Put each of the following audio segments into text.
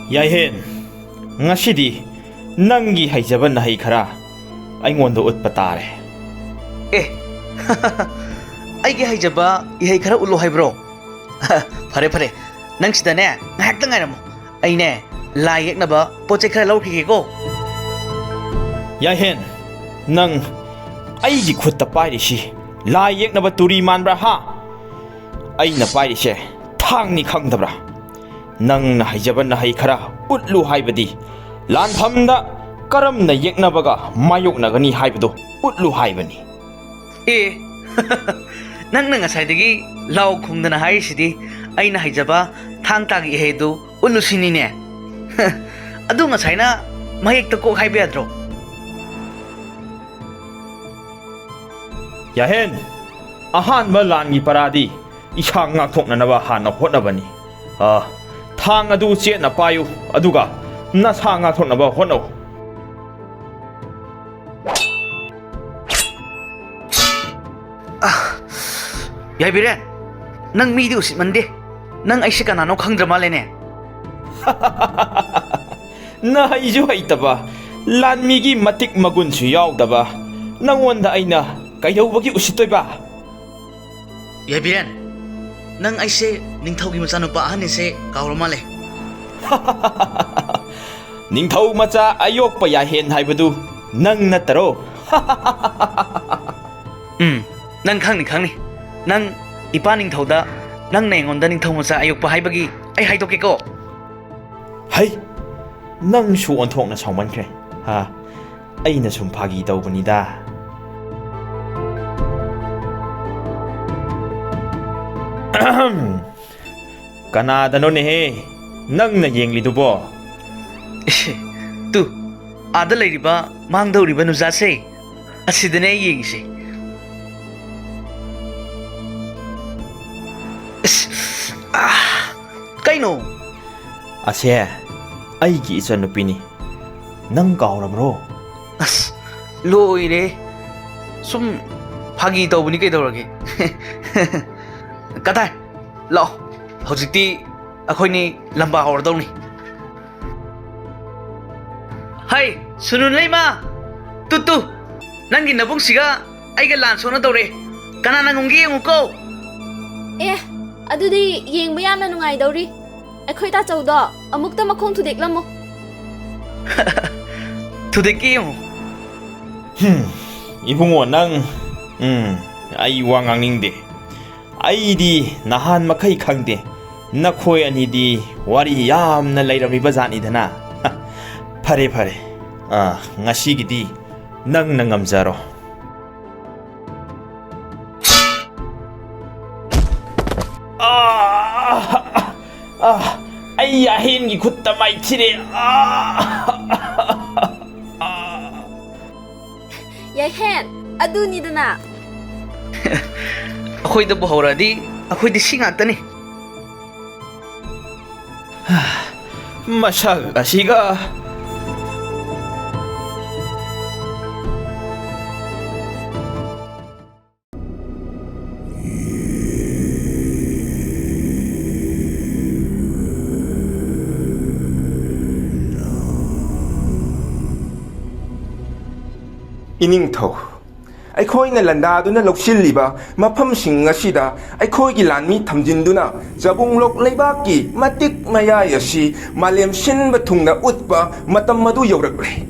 Yahen, ngasidi nangi haijaban na hai khara aingonda utpa tare. Aigi haijaba ihai khara ulo haibro. Phare phare nang sidane ngahak tang ngairamo aine lai yeknaba poche khara lawkhige ko. Yahen, nang aigi khutta pairisi lai yeknaba turi manbra ha. Aina pairisi thangni khangdabra. Nang na haijaban na hai khara utlu haibadi lanphamda karamna yeknabaga mayoknagani haibado utlu haibani. Nang ngasai lau khungdana haisidi aina haijaba thang tagi hedu ulusini ne. Adu ngasaina mayek ta ko haibe adro. Yahen, ahan malangi paradi isang ngakthoknanaba hana hotnabani. Thang adu chetna payu aduga nasa ngakthoknaba hotnaw. Yai Biren, nang mi di usit mandi, nang ay siya kanano kang drama lene. Na ijo ay taba, lan migi matik magun suyaw daba, nang wanda ay na kayaw bagi usitoy ba? Yai Biren, nang ay siya ning thaw gi macano paahan ni siya kaurama le. Ning thaw maca ayok pa Yahen haibadu, nang nataro. Nang kang ni. Nang ipaning thawda nang naingonda ning thaw macha ayok pa haibagi ay haidoke ko. Hay, nang su onthok na sawmankre. Ha, ay na sum phagi tawbanida. Kanadano ne he, nang na yenglidubo. Tu, ada lairiba mangdawriba nuzase. Asidane yengise. Kaino? Ase, aigi isanupini. Nang kaurabro. Loire. Sum phagi tawbani kaidawrage. Kathai, lao. Hojikti akhoi lamba hawardawni. Hai, sunun leima. Tu. Nangi nabung siga aiga lan sona tawre. Kanana ngungi yenguko. Adudi yengba yamna nungai dawri. Akhoi ta chawda amukta makhong thudeklamo. Thudeki yemu. Ibungo nang ai wangangingde. Aidi nahan makai khangde. Nakhoi anidi wari yamna lairamiba janidana. Phare. Ngasigidi nang nangamjaro. Ay Yahen gi khutta mai thire. Yahen, aduni dana. Akhoi da buhawradi akhoi di singatani. Masag asiga. Iningtho ꯑꯩꯈꯣꯏꯅ ꯂꯟꯗꯥꯗꯨꯅ ꯂꯧꯁꯤꯜꯂꯤꯕ ꯃꯐꯝꯁꯤꯡ ꯑꯁꯤꯗ ꯑꯩꯈꯣꯏꯒꯤ ꯂꯥꯟꯃꯤ ꯊꯝꯖꯤꯟꯗꯨꯅ ꯖꯕꯨꯡꯂꯣꯛ ꯂꯩꯕꯥꯛꯀꯤ ꯃꯇꯤꯛ ꯃꯌꯥꯏ ꯑꯁꯤ ꯃꯥꯂꯦꯝ ꯁꯤꯟꯕ ꯊꯨꯡꯅ ꯎꯠꯄ ꯃꯇꯝ ꯑꯗꯨ ꯌꯧꯔꯛꯂꯦ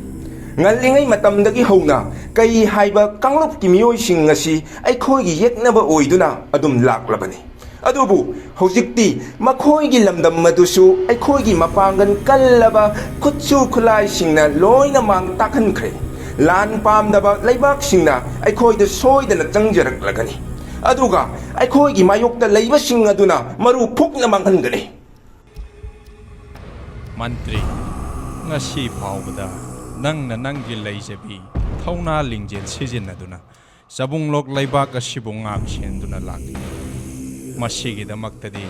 ꯉꯜꯂꯤꯉꯩ ꯃꯇꯝꯗꯒꯤ ꯍꯧꯅ ꯀꯩ ꯍꯥꯏꯕ ꯀꯥꯡꯂꯨꯞꯀꯤ ꯃꯤꯑꯣꯏꯁꯤꯡ ꯑꯁꯤ ꯑꯩꯈꯣꯏꯒꯤ ꯌꯦꯛꯅꯕ ꯑꯣꯏꯗꯨꯅ ꯑꯗꯨꯝ ꯂꯥꯛꯂꯕꯅꯤ ꯑꯗꯨꯕꯨ ꯍꯧꯖꯤꯛꯇꯤ ꯃꯈꯣꯏꯒꯤ ꯂꯝꯗꯝ ꯑꯗꯨꯁꯨ ꯑꯩꯈꯣꯏꯒꯤ ꯃꯄꯥꯡꯒꯜ ꯀꯜꯂꯕ ꯈꯨꯠꯁꯨ ꯈꯨꯠꯂꯥꯏꯁꯤꯡꯅ ꯂꯣꯏꯅ ꯃꯥꯡ ꯇꯥꯛꯍꯟꯈ꯭ꯔꯦ ꯂꯥꯟ ꯄꯥꯝꯗꯕ ꯂꯩꯕꯥꯛꯁꯤꯡꯅ ꯑꯩꯈꯣꯏꯗ ꯁꯣꯏꯗꯅ ꯆꯪꯖꯔꯛꯂꯒꯅꯤ ꯑꯗꯨꯒ ꯑꯩꯈꯣꯏꯒꯤ ꯃꯥꯌꯣꯛꯇ ꯂꯩꯕꯁꯤꯡ ꯑꯗꯨꯅ ꯃꯔꯨ ꯐꯨꯛꯅ ꯃꯥꯡꯍꯟꯒꯅꯤ ꯃꯟꯇ꯭ꯔꯤ ꯉꯁꯤ ꯐꯥꯎꯕꯗ ꯅꯪꯅ ꯅꯪꯒꯤ ꯂꯩꯖꯕꯤ ꯊꯧꯅꯥ ꯂꯤꯡꯖꯦꯜ ꯁꯤꯖꯤꯟꯅꯗꯨꯅ ꯖꯕꯨꯡꯂꯣꯛ ꯂꯩꯕꯥꯛ ꯑꯁꯤꯕꯨ ꯉꯥꯛ ꯁꯦꯟꯗꯨꯅ ꯂꯥꯛꯂꯤ ꯃꯁꯤꯒꯤꯗꯃꯛꯇꯗꯤ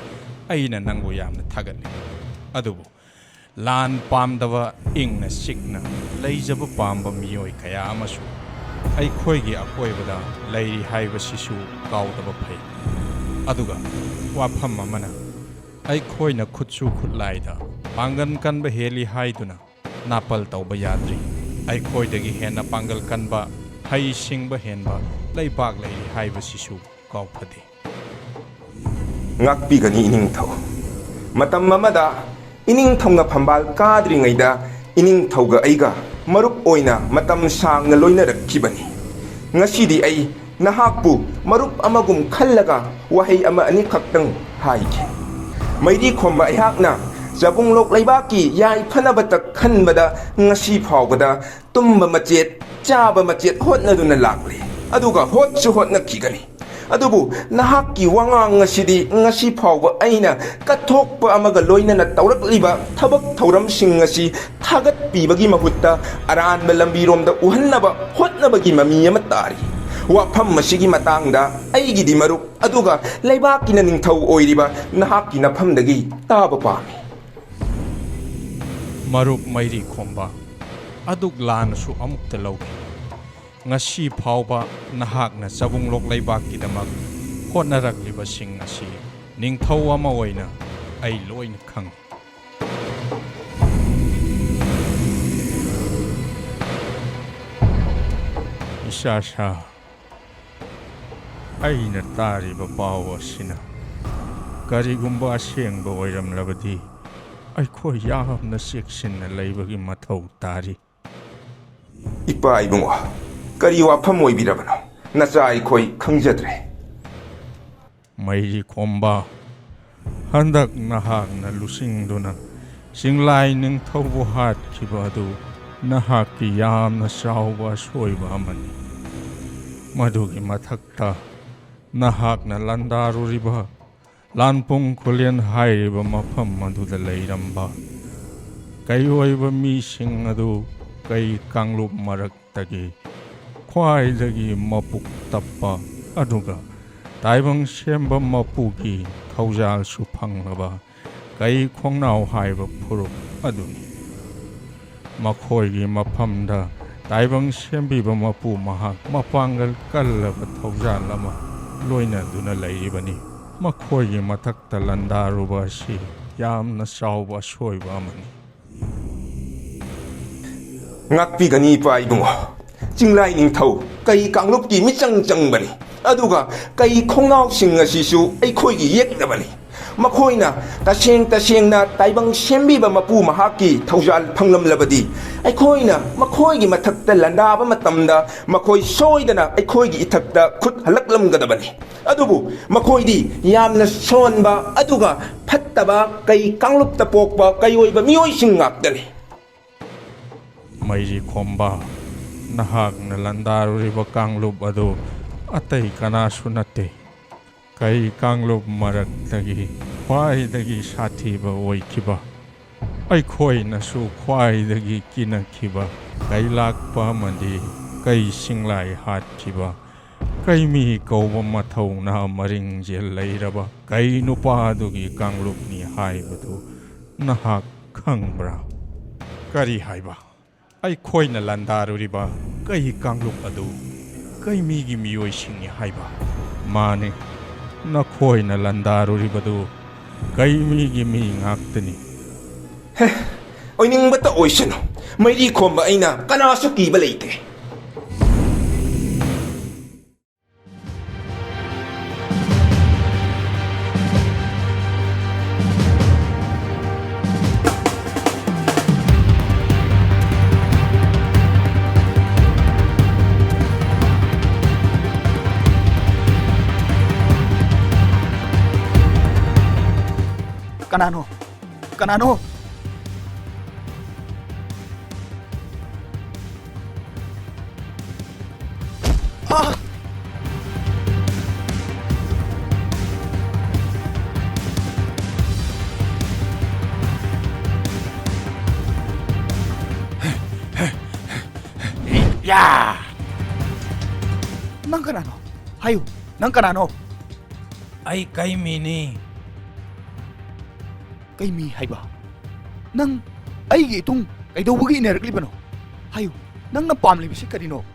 ꯑꯩꯅ ꯅꯪꯕꯨ ꯌꯥꯝꯅ ꯊꯥꯒꯠꯂꯤ ꯑꯗꯨꯕꯨ ꯂꯥꯟ ꯄꯥꯝꯗꯕ ꯏꯪꯅ ꯆꯤꯛꯅ ꯂꯩꯖꯕ ꯄꯥꯝꯕ ꯃꯤꯑꯣꯏ ꯀꯌꯥ ꯑꯃꯁꯨ ꯑꯩꯈꯣꯏꯒꯤ ꯑꯀꯣꯏꯕꯗ ꯂꯩꯔꯤ ꯍꯥꯏꯕꯁꯤꯁꯨ ꯀꯥꯎꯗꯕ ꯐꯩ ꯑꯗꯨꯒ ꯋꯥꯐꯝ ꯑꯃꯅ ꯑꯩꯈꯣꯏꯅ ꯈꯨꯠꯁꯨ ꯈꯨꯠꯂꯥꯏꯗ ꯄꯥꯡꯒꯜ ꯀꯟꯕ ꯍꯦꯜꯂꯤ ꯍꯥꯏꯗꯨꯅ ꯅꯥꯄꯜ ꯇꯧꯕ ꯌꯥꯗ꯭ꯔꯤ ꯑꯩꯈꯣꯏꯗꯒꯤ ꯍꯦꯟꯅ ꯄꯥꯡꯒꯜ ꯀꯟꯕ ꯍꯩ ꯁꯤꯡꯕ ꯍꯦꯟꯕ ꯂꯩꯕꯥꯛ ꯂꯩꯔꯤ ꯍꯥꯏꯕꯁꯤꯁꯨ ꯀꯥꯎꯐꯗꯦ ꯉꯥꯛꯄꯤꯒꯅꯤ ꯏꯅꯤꯡꯊꯧ ꯃꯇꯝ ꯑꯃꯗ ꯏꯅꯤꯡꯊꯧꯅ ꯐꯝꯕꯥꯜ ꯀꯥꯗ꯭ꯔꯤꯉꯩꯗ ꯏꯅꯤꯡꯊꯧꯒ ꯑꯩꯒ ꯃꯔꯨꯞ ꯑꯣꯏꯅ ꯃꯇꯝ ꯁꯥꯡꯅ ꯂꯣꯏꯅꯔꯛꯈꯤꯕꯅꯤ ꯉꯁꯤꯗꯤ ꯑꯩ ꯅꯍꯥꯛꯄꯨ ꯃꯔꯨꯞ ꯑꯃꯒꯨꯝ ꯈꯜꯂꯒ ꯋꯥꯍꯩ ꯑꯃ ꯑꯅꯤꯈꯛꯇꯪ ꯍꯥꯏꯒꯦ ꯃꯩꯔꯤ ꯈꯣꯝꯕ ꯑꯩꯍꯥꯛꯅ ꯖꯕꯨꯡꯂꯣꯛ ꯂꯩꯕꯥꯛꯀꯤ ꯌꯥꯏꯐꯅꯕꯇ ꯈꯟꯕꯗ ꯉꯁꯤ ꯐꯥꯎꯕꯗ ꯇꯨꯝꯕ ꯃꯆꯦꯠ ꯆꯥꯕ ꯃꯆꯦꯠ ꯍꯣꯠꯅꯗꯨꯅ ꯂꯥꯛꯂꯤ ꯑꯗꯨꯒ ꯍꯣꯠꯁꯨ ꯍꯣꯠꯅꯈꯤꯒꯅꯤ ꯑꯗꯨꯕꯨ ꯅꯍꯥꯛꯀꯤ ꯋꯥꯉꯥꯡ ꯑꯁꯤꯗꯤ ꯉꯁꯤ ꯐꯥꯎꯕ ꯑꯩꯅ ꯀꯠꯊꯣꯛꯄ ꯑꯃꯒ ꯂꯣꯏꯅꯅ ꯇꯧꯔꯛꯂꯤꯕ ꯊꯕꯛ ꯊꯧꯔꯝꯁꯤꯡ ꯑꯁꯤ ꯊꯥꯒꯠꯄꯤꯕꯒꯤ ꯃꯍꯨꯠꯇ ꯑꯔꯥꯟꯕ ꯂꯝꯕꯤꯔꯣꯝꯗ ꯎꯍꯟꯅꯕ ꯍꯣꯠꯅꯕꯒꯤ ꯃꯃꯤ ꯑꯃ ꯇꯥꯔꯤ ꯋꯥꯐꯝ ꯑꯁꯤꯒꯤ ꯃꯇꯥꯡꯗ ꯑꯩꯒꯤꯗꯤ ꯃꯔꯨꯞ ꯑꯗꯨꯒ ꯂꯩꯕꯥꯛꯀꯤꯅ ꯅꯤꯡꯊꯧ ꯑꯣꯏꯔꯤꯕ ꯅꯍꯥꯛꯀꯤ ꯅꯐꯝꯗꯒꯤ ꯇꯥꯕ ꯄꯥꯝꯃꯤ ꯃꯔꯨꯞ ꯃꯩꯔꯤ ꯈꯣꯝꯕ ꯑꯗꯨꯛ ꯂꯥꯟꯅꯁꯨ ꯑꯃꯨꯛꯇ ꯂꯧꯈꯤ ꯉꯁꯤ ꯐꯥꯎꯕ ꯅꯍꯥꯛꯅ ꯖꯕꯨꯡꯂꯣꯛ ꯂꯩꯕꯥꯛꯀꯤꯗꯃꯛ ꯍꯣꯠꯅꯔꯛꯂꯤꯕꯁꯤꯡ ꯑꯁꯤ ꯅꯤꯡꯊꯧ ꯑꯃ ꯑꯣꯏꯅ ꯑꯩ ꯂꯣꯏꯅ ꯈꯪꯏ ꯏꯁꯥ ꯑꯩꯅ ꯇꯥꯔꯤꯕ ꯄꯥꯎ ꯑꯁꯤꯅ ꯀꯔꯤꯒꯨꯝꯕ ꯑꯁꯦꯡꯕ ꯑꯣꯏꯔꯝꯂꯕꯗꯤ ꯑꯩꯈꯣꯏ ꯌꯥꯝꯅ ꯆꯦꯛꯁꯤꯟꯅ ꯂꯩꯕꯒꯤ ꯃꯊꯧ ꯇꯥꯔꯤ ꯏꯄꯥ ꯏꯕꯨꯡꯉꯣ ꯀꯔꯤ ꯋꯥꯐꯝ ꯑꯣꯏꯕꯤꯔꯕꯅꯣ ꯅꯆꯥ ꯑꯩꯈꯣꯏ ꯈꯪꯖꯗ꯭ꯔꯦ ꯃꯩꯔꯤ ꯈꯣꯝꯕ ꯍꯟꯗꯛ ꯅꯍꯥꯛꯅ ꯂꯨꯆꯤꯡꯗꯨꯅ ꯆꯤꯡꯂꯥꯏ ꯅꯤꯡꯊꯧꯕꯨ ꯍꯥꯠꯈꯤꯕ ꯑꯗꯨ ꯅꯍꯥꯛꯀꯤ ꯌꯥꯝꯅ ꯆꯥꯎꯕ ꯑꯁꯣꯏꯕ ꯑꯃꯅꯤ ꯃꯗꯨꯒꯤ ꯃꯊꯛꯇ ꯅꯍꯥꯛꯅ ꯂꯥꯟꯗꯥꯔꯨꯔꯤꯕ ꯂꯥꯟꯄꯨꯡ ꯈꯨꯂꯦꯟ ꯍꯥꯏꯔꯤꯕ ꯃꯐꯝ ꯑꯗꯨꯗ ꯂꯩꯔꯝꯕ ꯀꯩꯑꯣꯏꯕ ꯃꯤꯁꯤꯡ ꯑꯗꯨ ꯀꯩ ꯀꯥꯡꯂꯨꯞ ꯃꯔꯛꯇꯒꯤ ꯈ꯭ꯋꯥꯏꯗꯒꯤ ꯃꯄꯨꯛ ꯇꯞꯄ ꯑꯗꯨꯒ ꯇꯥꯏꯕꯪ ꯁꯦꯝꯕ ꯃꯄꯨꯒꯤ ꯊꯧꯖꯥꯜꯁꯨ ꯐꯪꯂꯕ ꯀꯩ ꯈꯣꯡꯅꯥꯎ ꯍꯥꯏꯕ ꯐꯨꯔꯨꯞ ꯑꯗꯨꯅꯤ ꯃꯈꯣꯏꯒꯤ ꯃꯐꯝꯗ ꯇꯥꯏꯕꯪ ꯁꯦꯝꯕꯤꯕ ꯃꯄꯨ ꯃꯍꯥꯛ ꯃꯄꯥꯡꯒꯜ ꯀꯜꯂꯕ ꯊꯧꯖꯥꯜ ꯑꯃ ꯂꯣꯏꯅꯗꯨꯅ ꯂꯩꯔꯤꯕꯅꯤ ꯃꯈꯣꯏꯒꯤ ꯃꯊꯛꯇ ꯂꯥꯟꯗꯥꯔꯨꯕ ꯑꯁꯤ ꯌꯥꯝꯅ ꯆꯥꯎꯕ ꯑꯁꯣꯏꯕ ꯑꯃꯅꯤ ꯉꯥꯛꯄꯤꯒꯅꯤ ꯏꯄꯥ ꯏꯕꯨꯡꯉꯣ ꯆꯤꯡꯂꯥꯏ ꯅꯤꯡꯊꯧ ꯀꯩ ꯀꯥꯡꯂꯨꯞꯀꯤ ꯃꯤꯆꯪ ꯆꯪꯕꯅꯤ ꯑꯗꯨꯒ ꯀꯩ ꯈꯣꯡꯅꯥꯎꯁꯤꯡ ꯑꯁꯤꯁꯨ ꯑꯩꯈꯣꯏꯒꯤ ꯌꯦꯛꯅꯕꯅꯤ ꯃꯈꯣꯏꯅ ꯇꯁꯦꯡꯅ ꯇꯥꯏꯕꯪ ꯁꯦꯝꯕꯤꯕ ꯃꯄꯨ ꯃꯍꯥꯛꯀꯤ ꯊꯧꯖꯥꯜ ꯐꯪꯂꯝꯂꯕꯗꯤ ꯑꯩꯈꯣꯏꯅ ꯃꯈꯣꯏꯒꯤ ꯃꯊꯛꯇ ꯂꯥꯟꯗꯥꯕ ꯃꯇꯝꯗ ꯃꯈꯣꯏ ꯁꯣꯏꯗꯅ ꯑꯩꯈꯣꯏꯒꯤ ꯏꯊꯛꯇ ꯈꯨꯠ ꯍꯜꯂꯛꯂꯝꯒꯗꯕꯅꯤ ꯑꯗꯨꯕꯨ ꯃꯈꯣꯏꯗꯤ ꯌꯥꯝꯅ ꯁꯣꯟꯕ ꯑꯗꯨꯒ ꯐꯠꯇꯕ ꯀꯩ ꯀꯥꯡꯂꯨꯞꯇ ꯄꯣꯛꯄ ꯀꯩꯑꯣꯏꯕ ꯃꯤꯑꯣꯏꯁꯤꯡ ꯉꯥꯛꯇꯅꯤ ꯃꯩꯔꯤ ꯈꯣꯝꯕ ꯅꯍꯥꯛꯅ ꯂꯥꯟꯗꯥꯔꯨꯔꯤꯕ ꯀꯥꯡꯂꯨꯞ ꯑꯗꯨ ꯑꯇꯩ ꯀꯅꯥꯁꯨ ꯅꯠꯇꯦ ꯀꯩ ꯀꯥꯡꯂꯨꯞ ꯃꯔꯛꯇꯒꯤ ꯈ꯭ꯋꯥꯏꯗꯒꯤ ꯁꯥꯊꯤꯕ ꯑꯣꯏꯈꯤꯕ ꯑꯩꯈꯣꯏꯅꯁꯨ ꯈ꯭ꯋꯥꯏꯗꯒꯤ ꯀꯤꯅꯈꯤꯕ ꯀꯩ ꯂꯥꯛꯄ ꯑꯃꯗꯤ ꯀꯩ ꯆꯤꯡꯂꯥꯏ ꯍꯥꯠꯈꯤꯕ ꯀꯩꯃꯤ ꯀꯧꯕ ꯃꯊꯧꯅꯥ ꯃꯔꯤꯡꯖꯦꯜ ꯂꯩꯔꯕ ꯀꯩ ꯅꯨꯄꯥ ꯑꯗꯨꯒꯤ ꯀꯥꯡꯂꯨꯞꯅꯤ ꯍꯥꯏꯕꯗꯨ ꯅꯍꯥꯛ ꯈꯪꯕ꯭ꯔꯥ ꯀꯔꯤ ꯍꯥꯏꯕ ꯑꯩꯈꯣꯏꯅ ꯂꯥꯟꯗꯥꯔꯨꯔꯤꯕ ꯀꯩ ꯀꯥꯡꯂꯨꯞ ꯑꯗꯨ ꯀꯩꯃꯤꯒꯤ ꯃꯤꯑꯣꯏꯁꯤꯡꯅꯤ ꯍꯥꯏꯕ ꯃꯥꯅꯤ ꯅꯈꯣꯏꯅ ꯂꯥꯟꯗꯥꯔꯨꯔꯤꯕꯗꯨ ꯀꯩꯃꯤꯒꯤ ꯃꯤ ꯉꯥꯛꯇꯅꯤ ꯑꯣꯏꯅꯤꯡꯕꯇ ꯑꯣꯏꯁꯅꯨ ꯃꯩꯔꯤ ꯈꯣꯝꯕ ꯑꯩꯅ ꯀꯅꯥꯁꯨ ꯀꯤꯕ ꯂꯩꯇꯦ Kanano? Ah! Ya! Nang kanano? Hayo, nang kanano? Ay kaimini. Kay mi hayba. Nang aigi itong kaidawagi inerklibano. Hayo, nang napamlibisi kanino?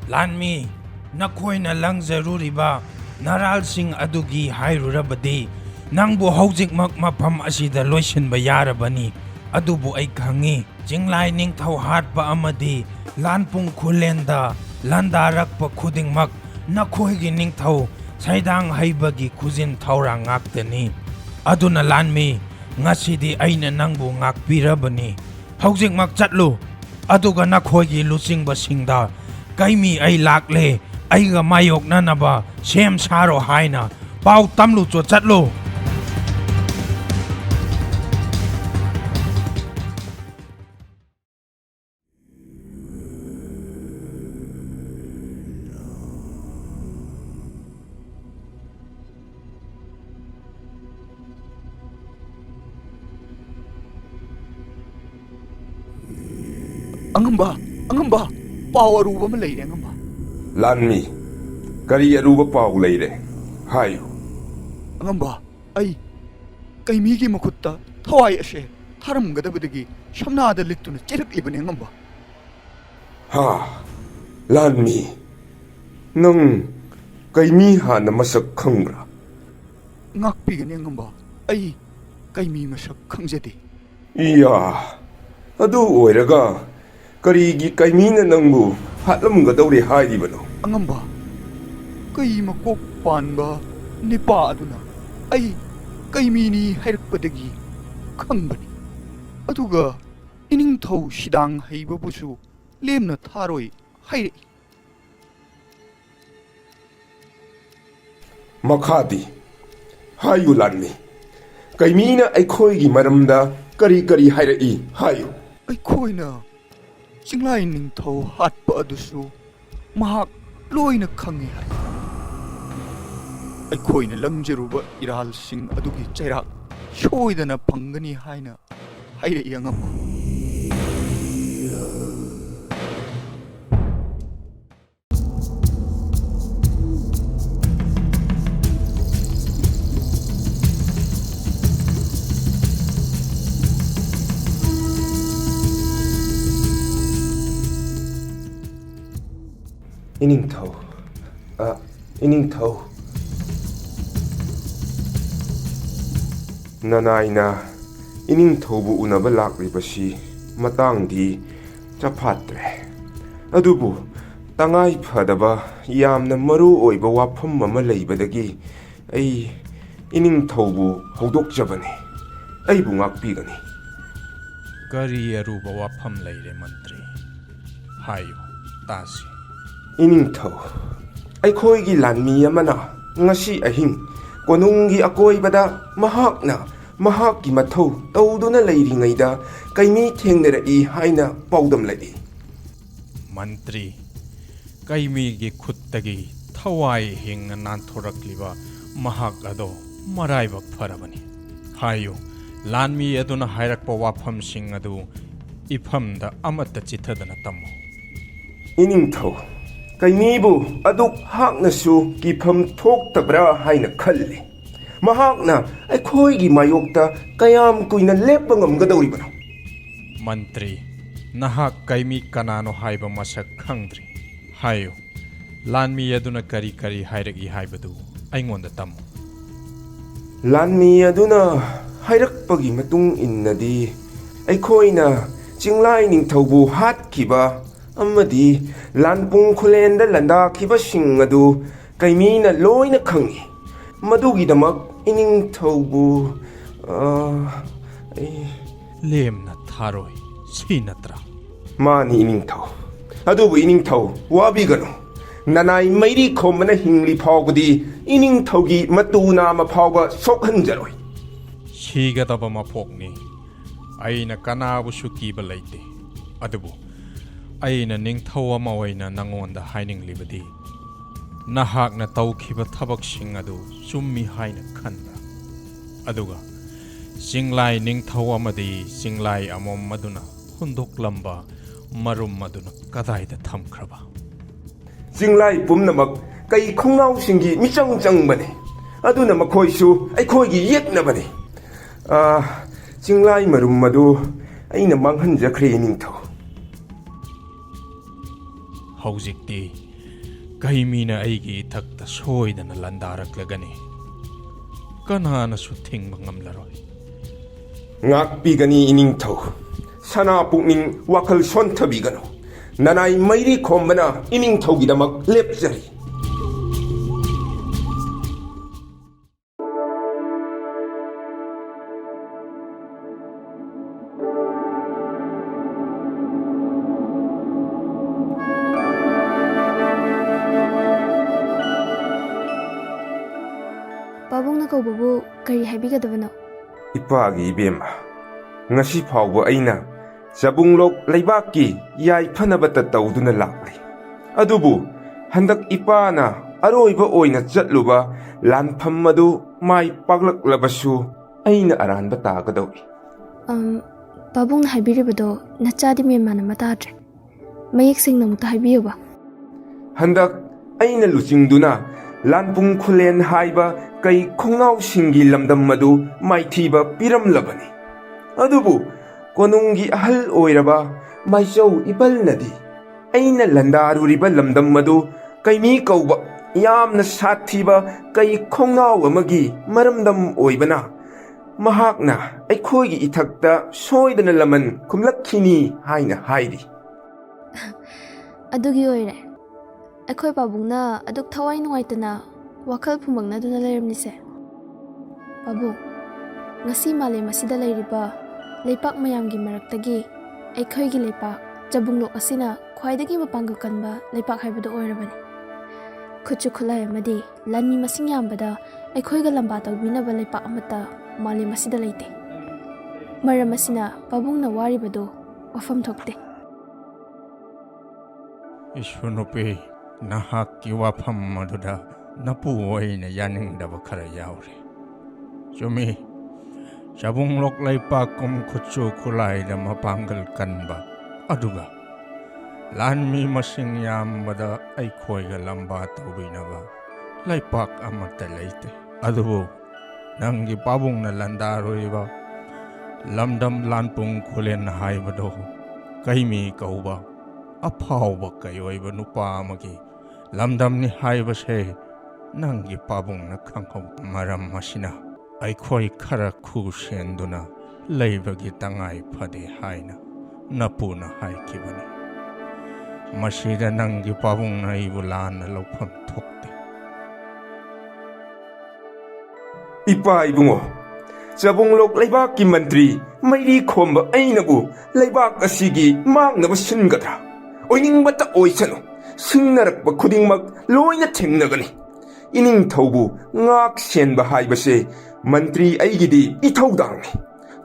Lanmi, nakoy na lang zaruriba naral sing adugi hayrurabadi ꯅꯪꯕꯨ ꯍꯧꯖꯤꯛꯃꯛ ꯃꯐꯝ ꯑꯁꯤꯗ ꯂꯣꯏꯁꯤꯟꯕ ꯌꯥꯔꯕꯅꯤ ꯑꯗꯨꯕꯨ ꯑꯩ ꯈꯪꯉꯤ ꯆꯤꯡꯂꯥꯏ ꯅꯤꯡꯊꯧ ꯍꯥꯠꯄ ꯑꯃꯗꯤ ꯂꯥꯟꯄꯨꯡ ꯈꯨꯂꯦꯟꯗ ꯂꯥꯟꯗꯥꯔꯛꯄ ꯈꯨꯗꯤꯡꯃꯛ ꯅꯈꯣꯏꯒꯤ ꯅꯤꯡꯊꯧ ꯁꯩꯗꯥꯡ ꯍꯩꯕꯒꯤ ꯈꯨꯖꯤꯟ ꯊꯧꯔꯥꯡ ꯉꯥꯛꯇꯅꯤ ꯑꯗꯨꯅ ꯂꯥꯟꯃꯤ ꯉꯁꯤꯗꯤ ꯑꯩꯅ ꯅꯪꯕꯨ ꯉꯥꯛꯄꯤꯔꯕꯅꯤ ꯍꯧꯖꯤꯛꯃꯛ ꯆꯠꯂꯨ ꯑꯗꯨꯒ ꯅꯈꯣꯏꯒꯤ ꯂꯨꯆꯤꯡꯕꯁꯤꯡꯗ ꯀꯩꯃꯤ ꯑꯩ ꯂꯥꯛꯂꯦ ꯑꯩꯒ ꯃꯥꯌꯣꯛꯅꯅꯕ ꯁꯦꯝ ꯁꯥꯔꯣ ꯍꯥꯏꯅ ꯄꯥꯎ ꯇꯝꯂꯨꯆꯣ ꯆꯠꯂꯨ ꯑꯉꯝꯕ ꯄꯥꯎ ꯑꯔꯨꯕ ꯑꯃ ꯂꯩꯔꯦ ꯑꯉꯝꯕ ꯂꯥꯟꯃꯤ ꯀꯔꯤ ꯑꯔꯨꯕ ꯄꯥꯎ ꯂꯩꯔꯦ ꯍꯥꯏꯌꯨ ꯑꯉꯝꯕ ꯑꯩ ꯀꯩꯃꯤꯒꯤ ꯃꯈꯨꯠꯇ ꯊꯋꯥꯏ ꯑꯁꯦ ꯊꯥꯔꯝꯒꯗꯕꯗꯒꯤ ꯁꯝꯅꯥꯗ ꯂꯤꯠꯇꯨꯅ ꯆꯦꯔꯛꯂꯤꯕꯅꯦ ꯑꯉꯝꯕ ꯍꯥ ꯂꯥꯟꯃꯤ ꯅꯪ ꯀꯩꯃꯤ ꯍꯥꯟꯅ ꯃꯁꯛ ꯈꯪꯕ꯭ꯔꯥ ꯉꯥꯛꯄꯤꯒꯅꯤ ꯑꯉꯝꯕ ꯑꯩ ꯀꯩꯃꯤ ꯃꯁꯛ ꯈꯪꯖꯗꯦ ꯏꯌꯥ ꯑꯗꯨ ꯑꯣꯏꯔꯒ ꯀꯔꯤꯒꯤ ꯀꯩꯃꯤꯅ ꯅꯪꯕꯨ ꯍꯥꯠꯂꯝꯒꯗꯧꯔꯦ ꯍꯥꯏꯔꯤꯕꯅꯣ ꯑꯉꯝꯕ ꯀꯩ ꯃꯀꯣꯛ ꯄꯥꯟꯕ ꯅꯤꯄꯥ ꯑꯗꯨꯅ ꯑꯩ ꯀꯩꯃꯤꯅꯤ ꯍꯥꯏꯔꯛꯄꯗꯒꯤ ꯈꯪꯕꯅꯤ ꯑꯗꯨꯒ ꯏꯅꯤꯡꯊꯧ ꯁꯤꯗꯥꯡ ꯍꯩꯕꯕꯨꯁꯨ ꯂꯦꯝꯅ ꯊꯥꯔꯣꯏ ꯍꯥꯏꯔꯛꯏ ꯃꯈꯥꯗꯤ ꯍꯥꯏꯌꯨ ꯂꯥꯟꯃꯤ ꯀꯩꯃꯤꯅ ꯑꯩꯈꯣꯏꯒꯤ ꯃꯔꯝꯗ ꯀꯔꯤ ꯍꯥꯏꯔꯛꯏ ꯍꯥꯏꯌꯨ ꯑꯩꯈꯣꯏꯅ ꯆꯤꯡꯂꯥꯏ ꯅꯤꯡꯊꯧ ꯍꯥꯠꯄ ꯑꯗꯨꯁꯨ ꯃꯍꯥꯛ ꯂꯣꯏꯅ ꯈꯪꯉꯤ ꯍꯥꯏ ꯑꯩꯈꯣꯏꯅ ꯂꯪꯖꯔꯨꯕ ꯏꯔꯥꯜꯁꯤꯡ ꯑꯗꯨꯒꯤ ꯆꯩꯔꯥꯛ ꯁꯣꯏꯗꯅ ꯐꯪꯒꯅꯤ ꯍꯥꯏꯅ ꯍꯥꯏꯔꯛꯏ ꯑꯉꯝꯕ ꯏꯅꯤꯡꯊꯧ ꯅꯅꯥꯏꯅ ꯏꯅꯤꯡꯊꯧꯕꯨ ꯎꯅꯕ ꯂꯥꯛꯂꯤꯕꯁꯤ ꯃꯇꯥꯡꯗꯤ ꯆꯐꯥꯠꯇ꯭ꯔꯦ ꯑꯗꯨꯕꯨ ꯇꯉꯥꯏ ꯐꯗꯕ ꯌꯥꯝꯅ ꯃꯔꯨ ꯑꯣꯏꯕ ꯋꯥꯐꯝ ꯑꯃ ꯂꯩꯕꯗꯒꯤ ꯑꯩ ꯏꯅꯤꯡꯊꯧꯕꯨ ꯍꯧꯗꯣꯛꯆꯕꯅꯤ ꯑꯩꯕꯨ ꯉꯥꯛꯄꯤꯒꯅꯤ ꯀꯔꯤ ꯑꯔꯨꯕ ꯋꯥꯐꯝ ꯂꯩꯔꯦ ꯃꯟꯇ꯭ꯔꯤ ꯍꯥꯏꯌꯨ ꯇꯥꯁꯤ ꯏꯅꯤꯡꯊꯧ ꯑꯩꯈꯣꯏꯒꯤ ꯂꯥꯟꯃꯤ ꯑꯃꯅ ꯉꯁꯤ ꯑꯍꯤꯡ ꯀꯣꯅꯨꯡꯒꯤ ꯑꯀꯣꯏꯕꯗ ꯃꯍꯥꯛꯅ ꯃꯍꯥꯛꯀꯤ ꯃꯊꯧ ꯇꯧꯗꯨꯅ ꯂꯩꯔꯤꯉꯩꯗ ꯀꯩꯃꯤ ꯊꯦꯡꯅꯔꯛꯏ ꯍꯥꯏꯅ ꯄꯥꯎꯗꯝꯂꯛꯏ ꯃꯟꯇ꯭ꯔꯤ ꯀꯩꯃꯤꯒꯤ ꯈꯨꯠꯇꯒꯤ ꯊꯋꯥꯏ ꯍꯤꯡꯅ ꯅꯥꯟꯊꯣꯔꯛꯂꯤꯕ ꯃꯍꯥꯛ ꯑꯗꯣ ꯃꯔꯥꯏꯕꯛ ꯐꯔꯕꯅꯤ ꯍꯥꯏꯌꯨ ꯂꯥꯟꯃꯤ ꯑꯗꯨꯅ ꯍꯥꯏꯔꯛꯄ ꯋꯥꯐꯝꯁꯤꯡ ꯑꯗꯨ ꯏꯐꯝꯗ ꯑꯃꯠꯇ ꯆꯤꯊꯗꯅ ꯇꯝꯃꯨ ꯏꯅꯤꯡꯊꯧ ꯀꯩꯃꯤꯕꯨ ꯑꯗꯨꯛ ꯍꯥꯛꯅꯁꯨ ꯀꯤꯐꯝ ꯊꯣꯛꯇꯕ꯭ꯔꯥ ꯍꯥꯏꯅ ꯈꯜꯂꯤ ꯃꯍꯥꯛꯅ ꯑꯩꯈꯣꯏꯒꯤ ꯃꯥꯌꯣꯛꯇ ꯀꯌꯥꯝ ꯀꯨꯏꯅ ꯂꯦꯞꯄ ꯉꯝꯒꯗꯧꯔꯤꯕꯅꯣ ꯃꯟꯇ꯭ꯔꯤ ꯅꯍꯥꯛ ꯀꯩꯃꯤ ꯀꯅꯥꯅꯣ ꯍꯥꯏꯕ ꯃꯁꯛ ꯈꯪꯗ꯭ꯔꯤ ꯍꯥꯏꯌꯨ ꯂꯥꯟꯃꯤ ꯑꯗꯨꯅ ꯀꯔꯤ ꯍꯥꯏꯔꯛꯏ ꯍꯥꯏꯕꯗꯨ ꯑꯩꯉꯣꯟꯗ ꯇꯝꯃꯨ ꯂꯥꯟꯃꯤ ꯑꯗꯨꯅ ꯍꯥꯏꯔꯛꯄꯒꯤ ꯃꯇꯨꯡ ꯏꯟꯅꯗꯤ ꯑꯩꯈꯣꯏꯅ ꯆꯤꯡꯂꯥꯏ ꯅꯤꯡꯊꯧꯕꯨ ꯍꯥꯠꯈꯤꯕ ꯑꯃꯗꯤ ꯂꯥꯟꯄꯨꯡ ꯈꯨꯂꯦꯟꯗ ꯂꯥꯟꯗꯥꯈꯤꯕꯁꯤꯡ ꯑꯗꯨ ꯀꯩꯃꯤꯅ ꯂꯣꯏꯅ ꯈꯪꯉꯤ ꯃꯗꯨꯒꯤꯗꯃꯛ ꯏꯅꯤꯡꯊꯧꯕꯨ ꯂꯦꯝꯅ ꯊꯥꯔꯣꯏ ꯁꯤ ꯅꯠꯇ꯭ꯔꯥ ꯃꯥꯅꯤ ꯏꯅꯤꯡꯊꯧ ꯑꯗꯨꯕꯨ ꯏꯅꯤꯡꯊꯧ ꯋꯥꯕꯤꯒꯅꯨ ꯅꯅꯥꯏ ꯃꯩꯔꯤ ꯈꯣꯝꯕꯅ ꯍꯤꯡꯂꯤ ꯐꯥꯎꯕꯗꯤ ꯏꯅꯤꯡꯊꯧꯒꯤ ꯃꯇꯨ ꯅꯥꯝꯃ ꯐꯥꯎꯕ ꯁꯣꯛꯍꯟꯖꯔꯣꯏ ꯁꯤꯒꯗꯕ ꯃꯄꯣꯛꯅꯤ ꯑꯩꯅ ꯀꯅꯥꯕꯨꯁꯨ ꯀꯤꯕ ꯂꯩꯇꯦ ꯑꯗꯨꯕꯨ ꯑꯩꯅ ꯅꯤꯡꯊꯧ ꯑꯃ ꯑꯣꯏꯅ ꯅꯉꯣꯟꯗ ꯍꯥꯏꯅꯤꯡꯂꯤꯕꯗꯤ ꯅꯍꯥꯛꯅ ꯇꯧꯈꯤꯕ ꯊꯕꯛꯁꯤꯡ ꯑꯗꯨ ꯆꯨꯝꯃꯤ ꯍꯥꯏꯅ ꯈꯟꯕ꯭ꯔꯥ ꯑꯗꯨꯒ ꯆꯤꯡꯂꯥꯏ ꯅꯤꯡꯊꯧ ꯑꯃꯗꯤ ꯆꯤꯡꯂꯥꯏ ꯑꯃꯣꯝ ꯑꯗꯨꯅ ꯍꯨꯟꯗꯣꯛꯂꯝꯕ ꯃꯔꯨꯝ ꯑꯗꯨꯅ ꯀꯗꯥꯏꯗ ꯊꯝꯈ꯭ꯔꯕ ꯆꯤꯡꯂꯥꯏ ꯄꯨꯝꯅꯃꯛ ꯀꯩ ꯈꯣꯡꯅꯥꯎꯁꯤꯡꯒꯤ ꯃꯤꯆꯪ ꯆꯪꯕꯅꯤ ꯑꯗꯨꯅ ꯃꯈꯣꯏꯁꯨ ꯑꯩꯈꯣꯏꯒꯤ ꯌꯦꯛꯅꯕꯅꯤ ꯆꯤꯡꯂꯥꯏ ꯃꯔꯨꯝ ꯑꯗꯨ ꯑꯩꯅ ꯃꯥꯡꯍꯟꯖꯈ꯭ꯔꯦ ꯏꯅꯤꯡꯊꯧ ꯀꯅꯥꯅꯁꯨ ꯊꯤꯡꯕ ꯉꯝꯂꯔꯣꯏ ꯉꯥꯛꯄꯤꯒꯅꯤ ꯏꯅꯤꯡꯊꯧ ꯁꯅꯥ ꯄꯨꯛꯅꯤꯡ ꯋꯥꯈꯜ ꯁꯣꯟꯊꯕꯤꯒꯅꯨ ꯅꯅꯥꯏ ꯃꯩꯔꯤ ꯈꯣꯝꯕꯅ ꯏꯅꯤꯡꯊꯧꯒꯤꯗꯃꯛ ꯂꯦꯞꯆꯔꯤ ꯄꯥꯕꯨꯡꯅ ꯀꯧꯕꯕꯨ ꯀꯔꯤ ꯍꯥꯏꯕꯤꯒꯗꯕꯅꯣ? ꯏꯄꯥꯒꯤ ꯏꯕꯦꯝꯃ ngasi phawba aina Jabunglok leibaki yaifhanabata tawduna lakli adubu handak ipana aroiba oina chatluba lanpham madu mai paklaklabasu aina aranba tagadawi Pabung na haibiribado nachadi memana matadre mayek singna muta haibiyoba handak aina luchingduna lanpung khulen haiba kai khongnau singi lamdam madu maithiba piramlabani adubu konungi ahal oiraba maijau ibal nadi aina landaruriba lamdam madu kaimi kauba yamna sathiba kai khongnau amagi maramdam oibana mahakna aikhoigi ithakta soidana laman kumlakhini haina hairi adugi oire akhoi pabungna aduk thawai nuaitana wakhal phumangna duna layramnise babu ngasi male masida lairiba leipak mayamgi maraktagi aikhoigi leipak Jabunglok asina khwaidagi mapanggal kanba leipak haibado oirabani khuchu khulai amadi lanmi masing yambada aikhoiga lamba tawbinaba leipak amata male masida leite maram asina pabungna waribado wafam thokte Ishwanupe nahakki wafam maduda napu oina yaningdaba khara yaure chumi Jabunglok leipakum khuchu khulai da mapanggal kanba aduga lanmi masing yambada aikhoiga lamba tawbinaba leipak amata leite adubu nangi pabungna landaroiba lamdam lanpung khulen haibado kaimi kauba aphawba kayoiba nupa amagi lamdamni haibase nangi pabungna khangkhau maram masina aikhoi khara khu senduna leibagi tangai phade haina napuna haikibani masida nangi pabungna ibulana lopham thokte ipa ibungo Jabunglok leibaki mantri mairi khomba ainabu leibak asigi mangnaba singadra oiningbata oisanu singnarakba khudingmak loina thengnagani ining thaubu ngak senba haibase mantri aigidi ithaudangi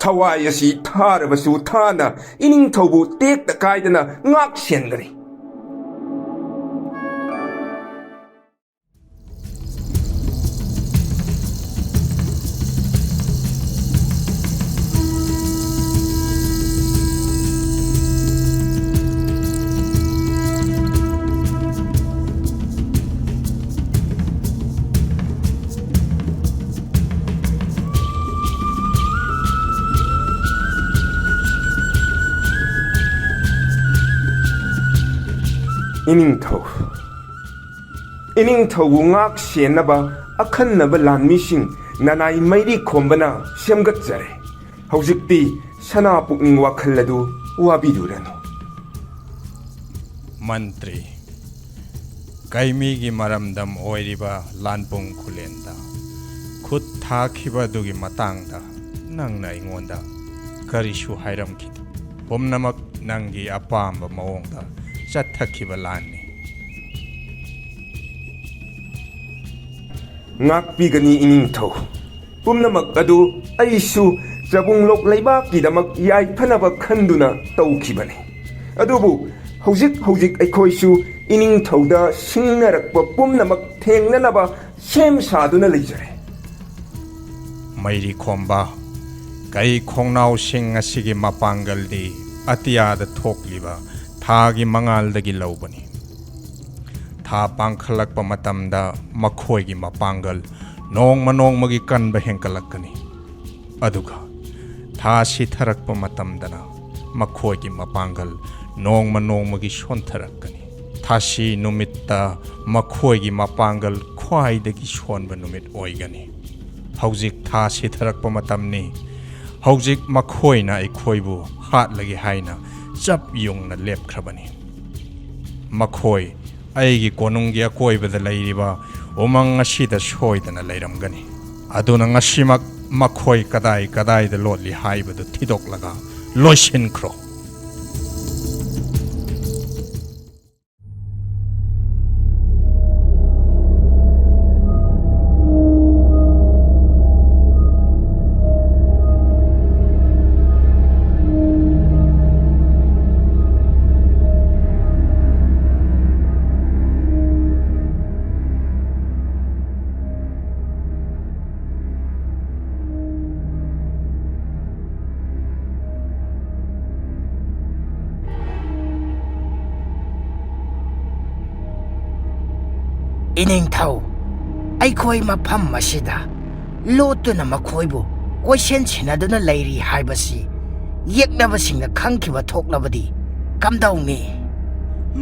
thawai asi tharabasu thana ining thaubu tekta kaidana ngak sengani ining thau ngak senaba akhannaba lanmising nanai mairi khombana semgatjare haujikti sana pukning wakhalladu wabiduranu Mantri kaimi gi maramdam oiriba lanpung khulenda khut thakhiba dugi matangda nangna ingonda karishu hairamki pomnamak nangi apamba maongda chathakhiba lanni ngakpigani ining thau pumnamak adu aisu Jabunglok leibaki damak yaiphanaba khanduna tawkhibani adubu hojik aikhoisu ining thauda singnarakpa pumnamak thengnanaba sem saduna leijare mairi khomba kai khongnau sing asigi mapangaldi atiyada thokliba thagi mangal-dagi laubani tha pangkhalakpa matamda makhoigi mapangal nongma-nongmagi kanba hengkalakkani aduga tha sitharakpa matamdana makhoigi mapangal nongma-nongmagi sontharakani thasi numitta makhoigi mapangal khwaidagi sonba numit oigani ꯍꯧꯖꯤꯛ ꯊꯥ ꯁꯤꯊꯔꯛꯄ ꯃꯇꯝꯅꯤ ꯍꯧꯖꯤꯛ ꯃꯈꯣꯏꯅ ꯑꯩꯈꯣꯏꯕꯨ ꯍꯥꯠꯂꯒꯦ ꯍꯥꯏꯅ ꯆꯞ ꯌꯨꯡꯅ ꯂꯦꯞꯈ꯭ꯔꯕꯅꯤ ꯃꯈꯣꯏ ꯑꯩꯒꯤ ꯀꯣꯅꯨꯡꯒꯤ ꯑꯀꯣꯏꯕꯗ ꯂꯩꯔꯤꯕ ꯎꯃꯪ ꯑꯁꯤꯗ ꯁꯣꯏꯗꯅ ꯂꯩꯔꯝꯒꯅꯤ ꯑꯗꯨꯅ ꯉꯁꯤꯃꯛ ꯃꯈꯣꯏ ꯀꯗꯥꯏꯗ ꯂꯣꯠꯂꯤ ꯍꯥꯏꯕꯗꯨ ꯊꯤꯗꯣꯛꯂꯒ ꯂꯣꯏꯁꯤꯟꯈ꯭ꯔꯣ ꯏꯅꯤꯡꯊꯧ ꯑꯩꯈꯣꯏ ꯃꯐꯝ ꯑꯁꯤꯗ ꯂꯣꯠꯇꯨꯅ ꯃꯈꯣꯏꯕꯨ ꯀꯣꯏꯁꯦꯟ ꯁꯦꯟꯅꯗꯨꯅ ꯂꯩꯔꯤ ꯍꯥꯏꯕꯁꯤ ꯌꯦꯛꯅꯕꯁꯤꯡꯅ ꯈꯪꯈꯤꯕ ꯊꯣꯛꯂꯕꯗꯤ ꯀꯝꯗꯧꯅꯤ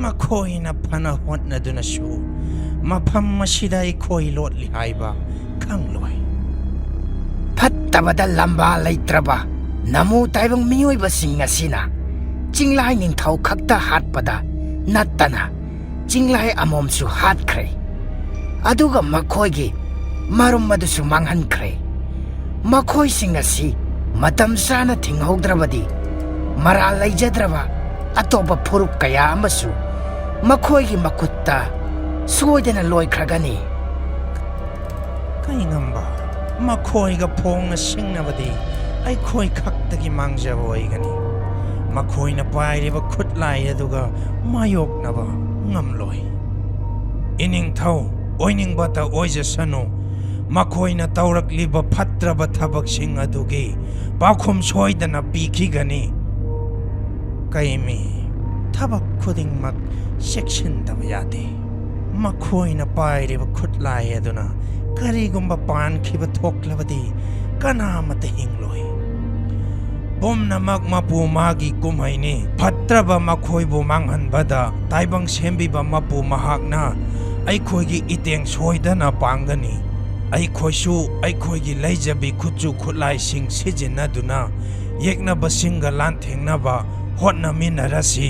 ꯃꯈꯣꯏꯅ ꯐꯅ ꯍꯣꯠꯅꯗꯨꯅꯁꯨ ꯃꯐꯝ ꯑꯁꯤꯗ ꯑꯩꯈꯣꯏ ꯂꯣꯠꯂꯤ ꯍꯥꯏꯕ ꯈꯪꯂꯣꯏ ꯐꯠꯇꯕꯗ ꯂꯝꯕꯥ ꯂꯩꯇ꯭ꯔꯕ ꯅꯃꯨ ꯇꯥꯏꯕꯪ ꯃꯤꯑꯣꯏꯕꯁꯤꯡ ꯑꯁꯤꯅ ꯆꯤꯡꯂꯥꯏ ꯅꯤꯡꯊꯧ ꯈꯛꯇ ꯍꯥꯠꯄꯗ ꯅꯠꯇꯅ ꯆꯤꯡꯂꯥꯏ ꯑꯃꯣꯝꯁꯨ ꯍꯥꯠꯈ꯭ꯔꯦ ꯑꯗꯨꯒ ꯃꯈꯣꯏꯒꯤ ꯃꯔꯨꯝ ꯑꯗꯨꯁꯨ ꯃꯥꯡꯍꯟꯈ꯭ꯔꯦ ꯃꯈꯣꯏꯁꯤꯡ ꯑꯁꯤ ꯃꯇꯝ ꯆꯥꯅ ꯊꯤꯡꯍꯧꯗ꯭ꯔꯕꯗꯤ ꯃꯔꯥꯜ ꯂꯩꯖꯗ꯭ꯔꯕ ꯑꯇꯣꯞꯄ ꯐꯨꯔꯨꯞ ꯀꯌꯥ ꯑꯃꯁꯨ ꯃꯈꯣꯏꯒꯤ ꯃꯈꯨꯠꯇ ꯁꯣꯏꯗꯅ ꯂꯣꯏꯈ꯭ꯔꯒꯅꯤ ꯀꯩꯒꯨꯝꯕ ꯃꯈꯣꯏꯒ ꯐꯣꯡꯅ ꯁꯤꯡꯅꯕꯗꯤ ꯑꯩꯈꯣꯏ ꯈꯛꯇꯒꯤ ꯃꯥꯡꯖꯕ ꯑꯣꯏꯒꯅꯤ ꯃꯈꯣꯏꯅ ꯄꯥꯏꯔꯤꯕ ꯈꯨꯠꯂꯥꯏ ꯑꯗꯨꯒ ꯃꯥꯌꯣꯛꯅꯕ ꯉꯝꯂꯣꯏ ꯏꯅꯤꯡꯊꯧ ꯑꯣꯏꯅꯤꯡꯕꯇ ꯑꯣꯏꯖꯁꯅꯨ ꯃꯈꯣꯏꯅ ꯇꯧꯔꯛꯂꯤꯕ ꯐꯠꯇ꯭ꯔꯕ ꯊꯕꯛꯁꯤꯡ ꯑꯗꯨꯒꯤ ꯄꯥꯎꯈꯨꯝ ꯁꯣꯏꯗꯅ ꯄꯤꯈꯤꯒꯅꯤ ꯀꯩꯃꯤ ꯊꯕꯛ ꯈꯨꯗꯤꯡꯃꯛ ꯆꯦꯛꯁꯤꯟꯗꯕ ꯌꯥꯗꯦ ꯃꯈꯣꯏꯅ ꯄꯥꯏꯔꯤꯕ ꯈꯨꯠꯂꯥꯏ ꯑꯗꯨꯅ ꯀꯔꯤꯒꯨꯝꯕ ꯄꯥꯟꯈꯤꯕ ꯊꯣꯛꯂꯕꯗꯤ ꯀꯅꯥꯃꯠꯇ ꯍꯤꯡꯂꯣꯏ ꯄꯨꯝꯅꯃꯛ ꯃꯄꯨ ꯃꯥꯒꯤ ꯀꯨꯝꯍꯩꯅꯤ ꯐꯠꯇ꯭ꯔꯕ ꯃꯈꯣꯏꯕꯨ ꯃꯥꯡꯍꯟꯕꯗ ꯇꯥꯏꯕꯪ ꯁꯦꯝꯕꯤꯕ ꯃꯄꯨ ꯃꯍꯥꯛꯅ ꯑꯩꯈꯣꯏꯒꯤ ꯏꯇꯦꯡ ꯁꯣꯏꯗꯅ ꯄꯥꯡꯒꯅꯤ ꯑꯩꯈꯣꯏꯁꯨ ꯑꯩꯈꯣꯏꯒꯤ ꯂꯩꯖꯕꯤ ꯈꯨꯠꯁꯨ ꯈꯨꯠꯂꯥꯏꯁꯤꯡ ꯁꯤꯖꯤꯟꯅꯗꯨꯅ ꯌꯦꯛꯅꯕꯁꯤꯡꯒ ꯂꯥꯟꯊꯦꯡꯅꯕ ꯍꯣꯠꯅꯃꯤꯟꯅꯔꯁꯤ